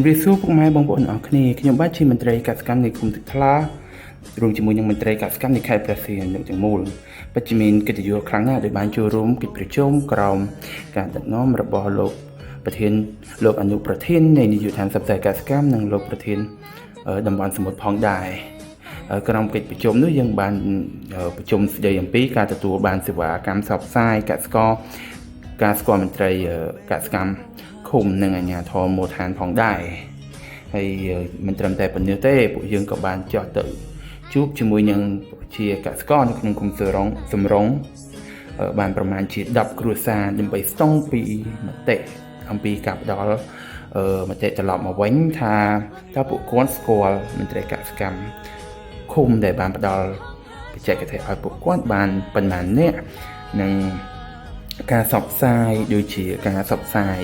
ជំរាបសួរពុកម៉ែបងប្អូនអរគ្នាខ្ញុំបាទជាមន្ត្រីកសិកម្មនៃគុំទឹកថ្លារួមជាមួយនឹងមន្ត្រីកសិកម្មនៃខេត្តព្រះសីហនុទាំងមូលពិតជាមានកិត្តិយសខ្លាំងណាស់ដែលបានចូលរួមកិច្ចប្រជុំក្រោមការដឹកនាំរបស់លោកប្រធានលោកអនុប្រធាននៃនាយកដ្ឋានផ្សព្វផ្សាយកសិកម្មនិងលោកប្រធានតំបន់សមុទ្រផងដែរក្រុមកិច្ចប្រជុំនោះយើងបានប្រជុំស្ដីអំពីការទទួលបានសេវាកម្មផ្សព្វផ្សាយកសិករការស្គាល់មន្ត្រីកសិកម្មឃុំនិងអាជ្ញាធរមូលដ្ឋានផងដែរហើយមិនត្រឹមតែប៉ុណ្ណោះទេពួកយើងក៏បានចុះទៅជួបជាមួយនឹងជាកសិករនៅក្នុងគុំសំរងបានប្រមាណជា10គ្រួសារដើម្បីស្ទង់ពីមតិអំពីការផ្ដល់មតិត្រឡប់មកវិញថាតើពួកគាត់ស្គាល់មន្ត្រីកសិកម្មឃុំដែលបានផ្ដល់បច្ចេកទេសឲ្យពួកគាត់បានប៉ុន្មានអ្នកនិងការសបផ្សាយដូចជាការសបផ្សាយ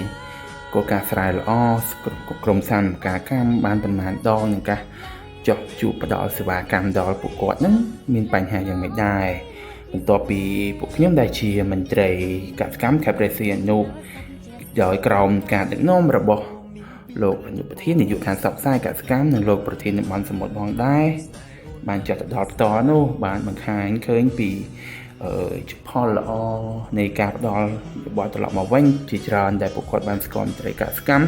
ក៏ការស្រាយល្អក្រុមសាមការកម្មបានប៉ុន្មានដងនឹងការចុះជួបផ្ដល់សេវាកម្មដល់ពួកគាត់នឹងមានបញ្ហាយ៉ាងម៉េចដែរបន្ទាប់ពីពួកខ្ញុំដែលជាមន្ត្រីកសិកម្មខេត្តព្រះសីហនុដោយក្រោមការដឹកនាំរបស់លោកអនុប្រធាននាយកដ្ឋានផ្សព្វផ្សាយកសិកម្មនិងលោកប្រធានតំបន់សមុទ្រផងដែរបានចាត់ទៅដល់ផ្ទាល់នោះបានបង្ហាញឃើញពីផលល្អនៃការផ្ដល់យោបល់ត្រឡប់មកវិញជាច្រើនដែលពួកគាត់បានស្គាល់មន្ត្រីកសិកម្ម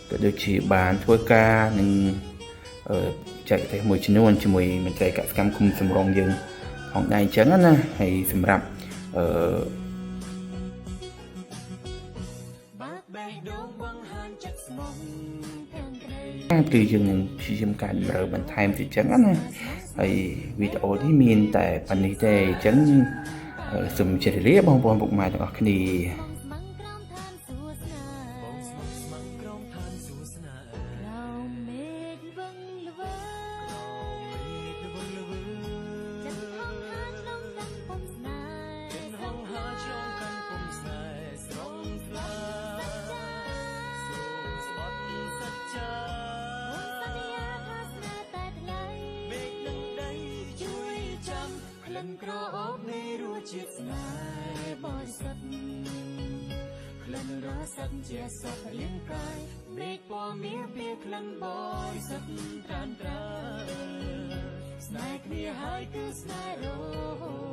ក៏ដូចជាបានធ្វើការនឹងចែកទេសមួយចំនួនជាមួយមន្ត្រីកសិកម្មគុំសំរងយើងផងដែរអញ្ចឹងណាហើយសម្រាប់គឺយើងនឹងព្យាយាមការតម្រូវបន្ថែមទៀតអញ្ចឹងណាហើយវីដេអូនេះមានតែប៉ុណ្នេះទេអញ្ចឹងសូមជម្រាបលាបងប្អូនពុកម៉ែទាំងអស់គ្នាក្រអូបនៃរសជាតិស្នេហ៍បរិសុទ្ធក្លិនរស័ព្ទជាសុខរាងកាយមេឃពណ៌មាសពីក្លិនបរិសុទ្ធត្រានត្រើស្នេហ៍គ្នាហើយគឺស្នេហ៍រ